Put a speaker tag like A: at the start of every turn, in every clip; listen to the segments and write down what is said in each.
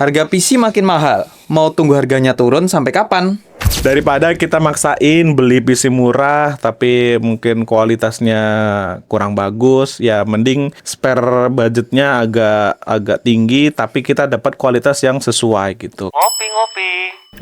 A: Harga PC makin mahal. Mau tunggu harganya turun sampai kapan?
B: Daripada kita maksain beli PC murah tapi mungkin kualitasnya kurang bagus, ya mending spare budgetnya agak tinggi tapi kita dapat kualitas yang sesuai gitu.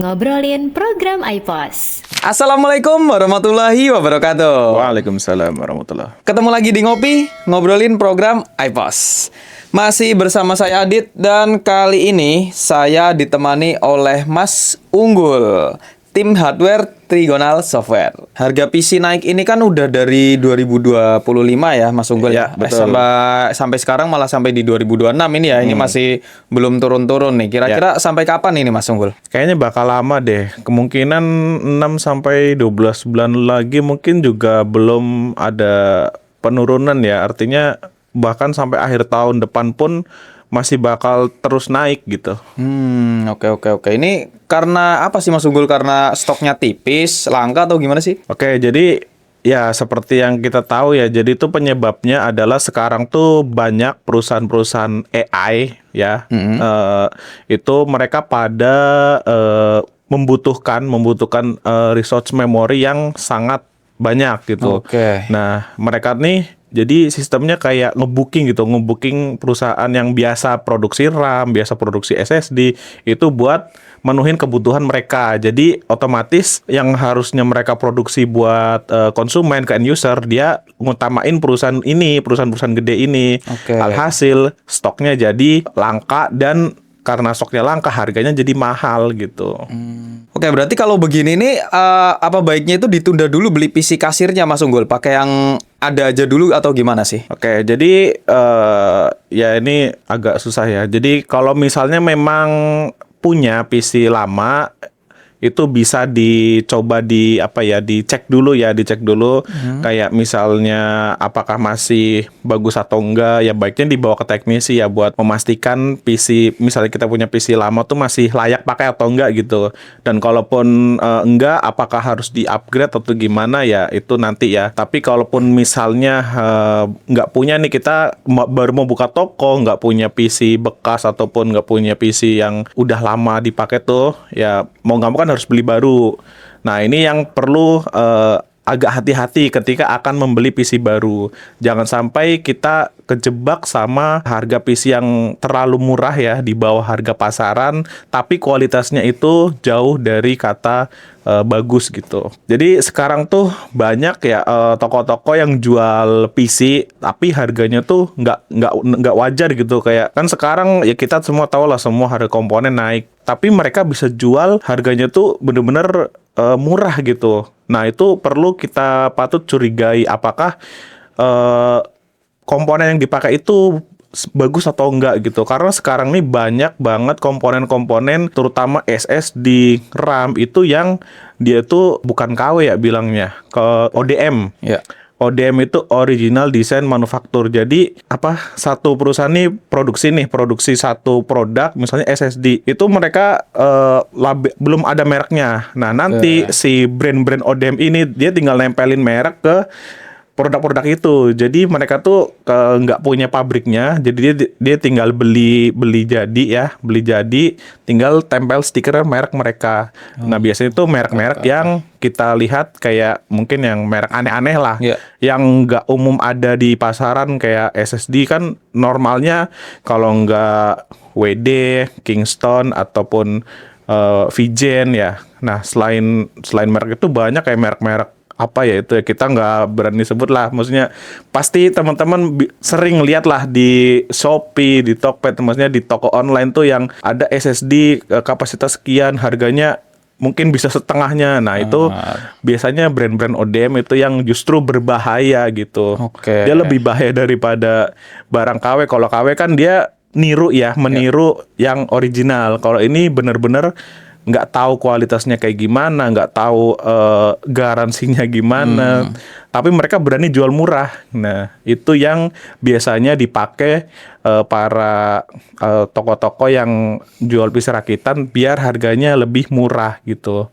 C: Ngobrolin program iPos.
A: Assalamualaikum warahmatullahi wabarakatuh.
B: Waalaikumsalam warahmatullahi.
A: Ketemu lagi di Ngopi, ngobrolin program iPos. Masih bersama saya Adit dan kali ini saya ditemani oleh Mas Unggul, tim hardware Trigonal Software. Harga PC naik ini kan udah dari 2025 ya Mas Unggul ya.
B: Betul.
A: Sampai sekarang malah sampai di 2026 ini ya. Ini masih belum turun-turun nih. Kira-kira sampai kapan ini Mas Unggul?
B: Kayaknya bakal lama deh. Kemungkinan 6 sampai 12 bulan lagi mungkin juga belum ada penurunan ya. Artinya bahkan sampai akhir tahun depan pun masih bakal terus naik gitu.
A: Oke. Ini karena apa sih Mas Unggul? Karena stoknya tipis, langka atau gimana sih?
B: Oke, jadi ya seperti yang kita tahu ya, jadi itu penyebabnya adalah sekarang tuh banyak perusahaan-perusahaan AI ya, itu mereka pada membutuhkan resource memory yang sangat banyak gitu.
A: Oke.
B: Nah, mereka nih jadi sistemnya kayak ngebooking perusahaan yang biasa produksi RAM, biasa produksi SSD itu buat menuhin kebutuhan mereka. Jadi otomatis yang harusnya mereka produksi buat konsumen ke end user, dia ngutamain perusahaan-perusahaan gede ini.
A: Oke.
B: Alhasil stoknya jadi langka dan karena stoknya langka harganya jadi mahal gitu.
A: Oke, berarti kalau begini nih apa baiknya itu ditunda dulu beli PC kasirnya Mas Unggul, pakai yang ada aja dulu atau gimana sih?
B: Oke, jadi ya ini agak susah ya. Jadi kalau misalnya memang punya PC lama, itu bisa dicoba dicek dulu. Kayak misalnya apakah masih bagus atau enggak, ya baiknya dibawa ke teknisi ya buat memastikan PC, misalnya kita punya PC lama tuh masih layak pakai atau enggak gitu. Dan kalaupun enggak, apakah harus di-upgrade atau gimana ya itu nanti ya. Tapi kalaupun misalnya enggak punya nih, kita baru mau buka toko, enggak punya PC bekas ataupun enggak punya PC yang udah lama dipakai tuh, ya mau nggak mau kan harus beli baru. Nah, ini yang perlu agak hati-hati ketika akan membeli PC baru. Jangan sampai kita kejebak sama harga PC yang terlalu murah ya, di bawah harga pasaran, tapi kualitasnya itu jauh dari kata bagus gitu. Jadi sekarang tuh banyak ya toko-toko yang jual PC, tapi harganya tuh nggak wajar gitu. Kayak kan sekarang ya kita semua tahu lah, semua harga komponen naik, tapi mereka bisa jual harganya tuh bener-bener murah gitu. Nah, itu perlu kita patut curigai apakah komponen yang dipakai itu bagus atau enggak gitu. Karena sekarang nih banyak banget komponen-komponen terutama SSD, RAM itu yang dia tuh bukan KW ya bilangnya, ke ODM.
A: Ya.
B: ODM itu Original Design Manufacture. Jadi satu perusahaan nih produksi satu produk, misalnya SSD, itu mereka belum ada mereknya. Nah, nanti si brand-brand ODM ini dia tinggal nempelin merek ke produk-produk itu. Jadi mereka tuh nggak punya pabriknya, jadi dia tinggal beli jadi tinggal tempel stiker merek mereka. Nah, biasanya tuh merek-merek yang kita lihat kayak mungkin yang merek aneh-aneh lah, yang nggak umum ada di pasaran. Kayak SSD kan normalnya kalau nggak WD, Kingston ataupun Vigen ya. Nah, selain merek itu banyak kayak merek-merek kita nggak berani sebut lah. Maksudnya pasti teman-teman sering lihat lah di Shopee, di Tokped, maksudnya di toko online tuh yang ada SSD kapasitas sekian, harganya mungkin bisa setengahnya. Nah, itu biasanya brand-brand ODM itu yang justru berbahaya gitu.
A: Oke.
B: Dia lebih bahaya daripada barang KW. Kalau KW kan dia meniru yang original. Kalau ini benar-benar nggak tahu kualitasnya kayak gimana, nggak tahu garansinya gimana, tapi mereka berani jual murah. Nah, itu yang biasanya dipakai para toko-toko yang jual PC rakitan biar harganya lebih murah gitu.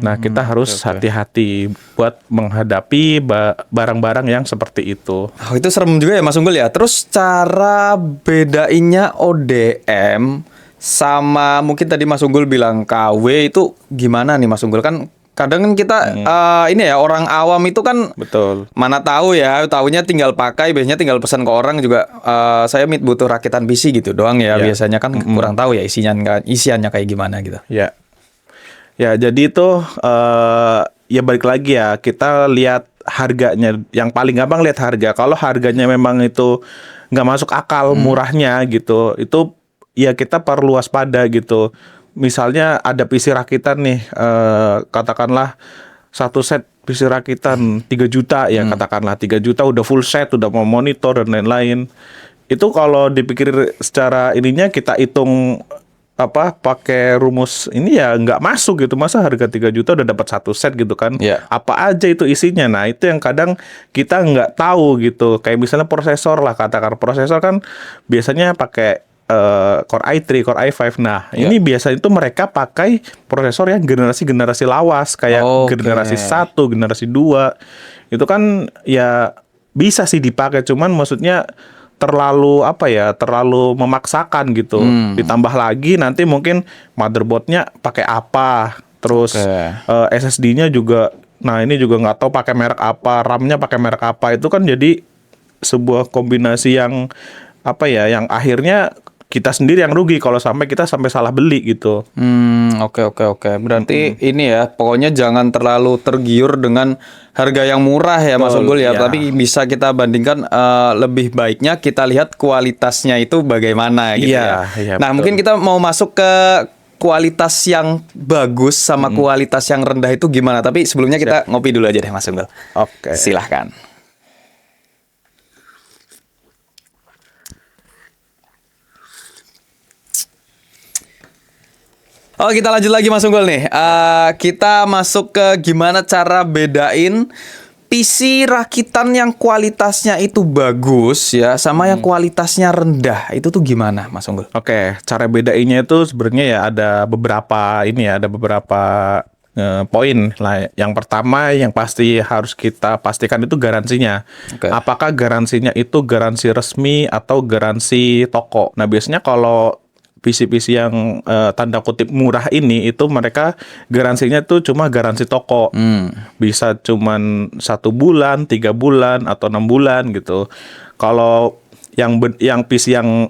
B: Nah, kita harus hati-hati buat menghadapi barang-barang yang seperti itu.
A: Oh, itu serem juga ya Mas Unggul ya. Terus cara bedainnya ODM sama mungkin tadi Mas Unggul bilang KW itu gimana nih Mas Unggul? Kan kadang kan kita ini ya orang awam itu kan
B: Betul.
A: mana tahu ya, tahunya tinggal pakai, biasanya tinggal pesan ke orang juga. Saya butuh rakitan PC gitu doang ya, biasanya kan kurang tahu ya isiannya kayak gimana gitu.
B: Ya. Ya, jadi itu ya balik lagi ya, kita lihat harganya. Yang paling gampang lihat harga. Kalau harganya memang itu nggak masuk akal murahnya gitu, itu ya kita perlu waspada gitu. Misalnya ada PC rakitan nih, katakanlah satu set PC rakitan 3 juta ya, katakanlah 3 juta udah full set, udah mau monitor dan lain-lain. Itu kalau dipikir secara ininya, kita hitung pakai rumus ini ya nggak masuk gitu. Masa harga 3 juta udah dapat satu set gitu kan?
A: Iya.
B: Apa aja itu isinya? Nah, itu yang kadang kita nggak tahu gitu. Kayak misalnya prosesor lah, katakan prosesor kan biasanya pakai Core i3, Core i5. Nah, ini biasanya itu mereka pakai prosesor yang generasi-generasi lawas, kayak generasi 1, generasi 2. Itu kan ya bisa sih dipakai, cuman maksudnya terlalu terlalu memaksakan gitu. Ditambah lagi nanti mungkin motherboardnya pakai apa, terus SSD-nya juga, nah ini juga nggak tahu pakai merek apa, RAM-nya pakai merek apa. Itu kan jadi sebuah kombinasi yang yang akhirnya kita sendiri yang rugi kalau kita sampai salah beli gitu.
A: Oke. Berarti ini ya, pokoknya jangan terlalu tergiur dengan harga yang murah ya Mas Unggul ya. Tapi bisa kita bandingkan, lebih baiknya kita lihat kualitasnya itu bagaimana gitu ya. Nah,
B: betul.
A: mungkin kita mau masuk ke kualitas yang bagus sama kualitas yang rendah itu gimana. Tapi sebelumnya kita ngopi dulu aja deh Mas Unggul.
B: Oke.
A: Silahkan. Oh, kita lanjut lagi Mas Unggul nih. Kita masuk ke gimana cara bedain PC rakitan yang kualitasnya itu bagus ya sama yang kualitasnya rendah. Itu tuh gimana Mas Unggul?
B: Oke, cara bedainnya itu sebenarnya ya ada beberapa poin lah. Yang pertama yang pasti harus kita pastikan itu garansinya. Apakah garansinya itu garansi resmi atau garansi toko? Nah, biasanya kalau PC-PC yang tanda kutip murah ini itu mereka garansinya tuh cuma garansi toko. Bisa cuman 1 bulan, 3 bulan atau 6 bulan gitu. Kalau yang PC yang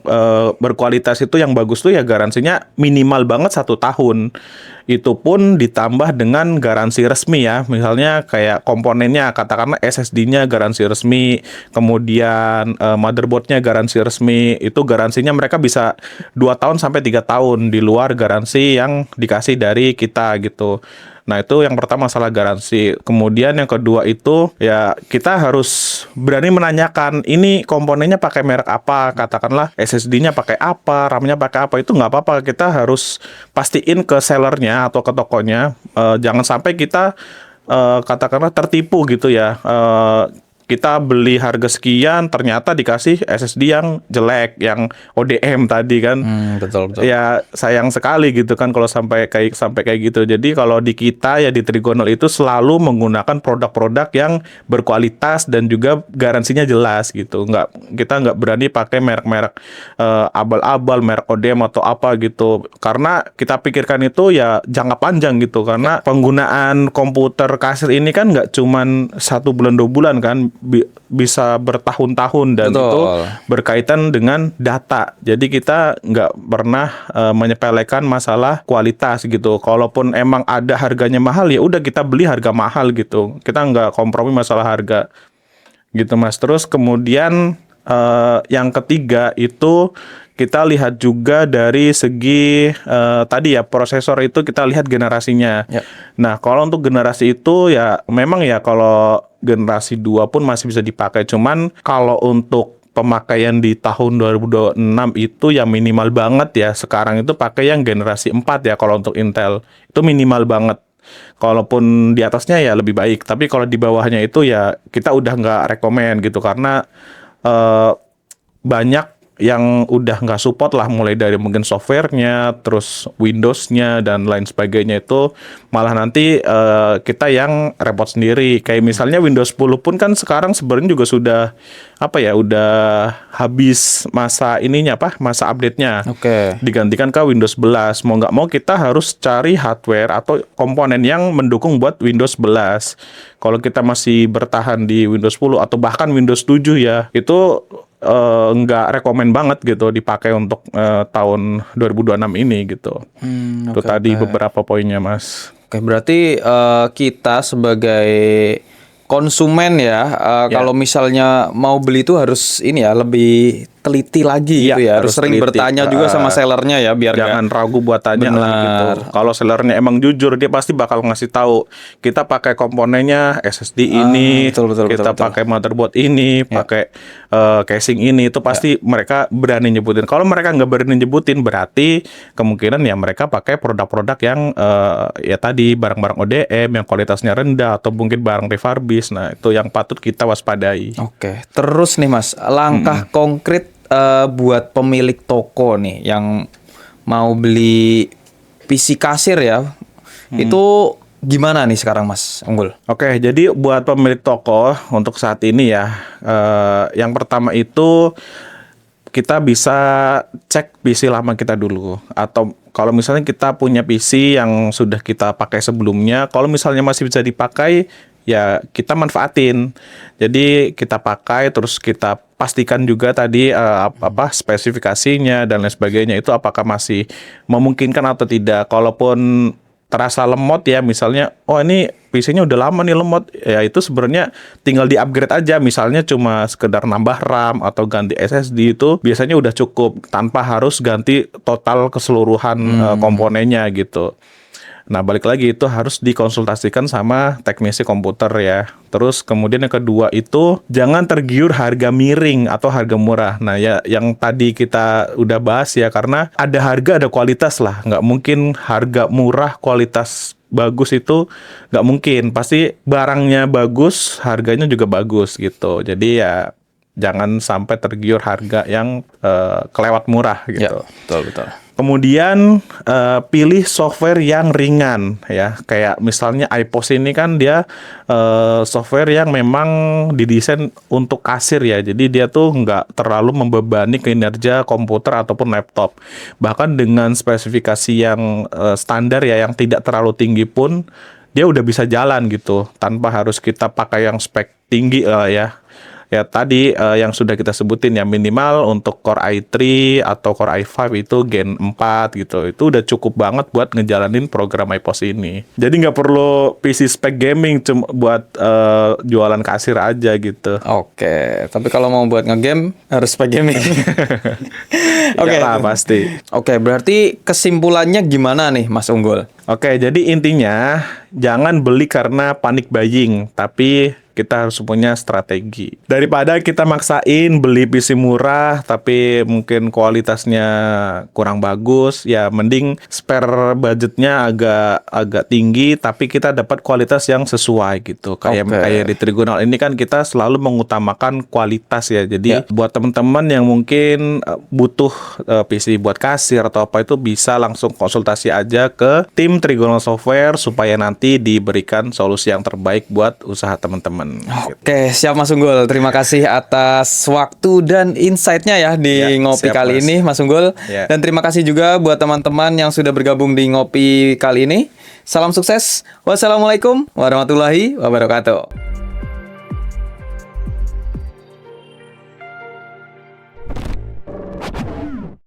B: berkualitas itu yang bagus tuh ya garansinya minimal banget 1 tahun. Itu pun ditambah dengan garansi resmi ya. Misalnya kayak komponennya, katakanlah SSD-nya garansi resmi, kemudian motherboard-nya garansi resmi. Itu garansinya mereka bisa 2 tahun sampai 3 tahun di luar garansi yang dikasih dari kita gitu. Nah, itu yang pertama masalah garansi. Kemudian yang kedua itu ya kita harus berani menanyakan ini komponennya pakai merek apa, katakanlah SSD-nya pakai apa, RAM-nya pakai apa. Itu nggak apa-apa, kita harus pastiin ke sellernya atau ke tokonya. Jangan sampai kita katakanlah tertipu gitu ya. Kita beli harga sekian, ternyata dikasih SSD yang jelek, yang ODM tadi kan.
A: Betul.
B: Ya sayang sekali gitu kan kalau sampai kayak gitu. Jadi kalau di kita ya di Trigonal itu selalu menggunakan produk-produk yang berkualitas dan juga garansinya jelas gitu. Kita nggak berani pakai merek-merek abal-abal, merek ODM atau apa gitu. Karena kita pikirkan itu ya jangka panjang gitu. Karena penggunaan komputer kasir ini kan nggak cuman 1 bulan 2 bulan kan. Bisa bertahun-tahun dan itu berkaitan dengan data. Jadi kita nggak pernah menyepelekan masalah kualitas gitu. Kalaupun emang ada harganya mahal ya udah kita beli harga mahal gitu. Kita nggak kompromi masalah harga gitu Mas. Terus kemudian yang ketiga itu kita lihat juga dari segi tadi ya prosesor itu kita lihat generasinya. Nah, kalau untuk generasi itu ya memang ya kalau generasi 2 pun masih bisa dipakai. Cuman kalau untuk pemakaian di tahun 2026 itu ya minimal banget ya. Sekarang itu pakai yang generasi 4 ya kalau untuk Intel. Itu minimal banget. Kalaupun di atasnya ya lebih baik. Tapi kalau di bawahnya itu ya kita udah nggak rekomen gitu. Karena banyak yang udah nggak support lah, mulai dari mungkin softwarenya, terus Windows-nya dan lain sebagainya. Itu malah nanti kita yang repot sendiri. Kayak misalnya Windows 10 pun kan sekarang sebenarnya juga sudah apa ya, udah habis masa ininya masa update-nya.
A: Oke.
B: Digantikan ke Windows 11. Mau nggak mau kita harus cari hardware atau komponen yang mendukung buat Windows 11. Kalau kita masih bertahan di Windows 10 atau bahkan Windows 7 ya, itu nggak rekomen banget gitu dipakai untuk tahun 2026 ini gitu. Itu
A: Oke,
B: tadi
A: oke.
B: beberapa poinnya, Mas.
A: Oke, berarti kita sebagai konsumen ya,
B: Ya.
A: kalau misalnya mau beli itu harus ini ya, lebih teliti lagi
B: Iya,
A: gitu ya. Harus
B: harus
A: sering
B: teliti.
A: bertanya juga sama sellernya ya, biar
B: Jangan ragu buat tanya lah gitu.
A: Benar.
B: Kalau sellernya emang jujur, dia pasti bakal ngasih tahu. Kita pakai komponennya SSD ini,
A: betul,
B: kita
A: betul.
B: pakai motherboard ini, pakai casing ini. Itu pasti mereka berani nyebutin. Kalau mereka nggak berani nyebutin, berarti kemungkinan ya mereka pakai produk-produk yang ya tadi barang-barang ODM yang kualitasnya rendah atau mungkin barang refurbish. Nah, itu yang patut kita waspadai.
A: Oke, terus nih Mas, langkah konkret buat pemilik toko nih yang mau beli PC kasir ya, itu gimana nih sekarang Mas Unggul?
B: Oke, jadi buat pemilik toko untuk saat ini ya, yang pertama itu kita bisa cek PC lama kita dulu. Atau kalau misalnya kita punya PC yang sudah kita pakai sebelumnya, kalau misalnya masih bisa dipakai, ya kita manfaatin. Jadi kita pakai terus kita pastikan juga tadi spesifikasinya dan lain sebagainya itu apakah masih memungkinkan atau tidak. Kalaupun terasa lemot ya, misalnya ini PC-nya udah lama nih lemot, ya itu sebenarnya tinggal di-upgrade aja, misalnya cuma sekedar nambah RAM atau ganti SSD, itu biasanya udah cukup tanpa harus ganti total keseluruhan komponennya gitu. Nah, balik lagi itu harus dikonsultasikan sama teknisi komputer ya. Terus kemudian yang kedua itu jangan tergiur harga miring atau harga murah. Nah, ya yang tadi kita udah bahas ya, karena ada harga ada kualitas lah. Nggak mungkin harga murah kualitas bagus itu nggak mungkin. Pasti barangnya bagus, harganya juga bagus gitu. Jadi ya jangan sampai tergiur harga yang kelewat murah gitu.
A: Ya, betul.
B: Kemudian pilih software yang ringan ya, kayak misalnya iPOS ini kan dia software yang memang didesain untuk kasir ya, jadi dia tuh nggak terlalu membebani kinerja komputer ataupun laptop. Bahkan dengan spesifikasi yang standar ya, yang tidak terlalu tinggi pun dia udah bisa jalan gitu, tanpa harus kita pakai yang spek tinggi ya. Ya tadi yang sudah kita sebutin ya, minimal untuk Core i3 atau Core i5 itu Gen 4 gitu. Itu udah cukup banget buat ngejalanin program iPOS ini. Jadi nggak perlu PC spek gaming cuma buat jualan kasir aja gitu.
A: Oke, tapi kalau mau buat ngegame harus spek gaming. Oke.
B: Ya lah, pasti.
A: Oke, berarti kesimpulannya gimana nih Mas Unggul?
B: Oke, jadi intinya jangan beli karena panik buying, tapi kita harus punya strategi. Daripada kita maksain beli PC murah tapi mungkin kualitasnya kurang bagus, ya mending spare budgetnya agak tinggi tapi kita dapat kualitas yang sesuai gitu. Kayak di Trigonal ini kan kita selalu mengutamakan kualitas ya. Jadi buat teman-teman yang mungkin butuh PC buat kasir atau apa, itu bisa langsung konsultasi aja ke tim Trigonal Software supaya nanti diberikan solusi yang terbaik buat usaha teman-teman.
A: Oke, siap Mas Unggul. Terima kasih atas waktu dan insight-nya ya di Ngopi
B: siap,
A: kali
B: Mas.
A: ini, Mas Unggul.
B: Ya.
A: Dan terima kasih juga buat teman-teman yang sudah bergabung di Ngopi kali ini. Salam sukses. Wassalamualaikum warahmatullahi wabarakatuh.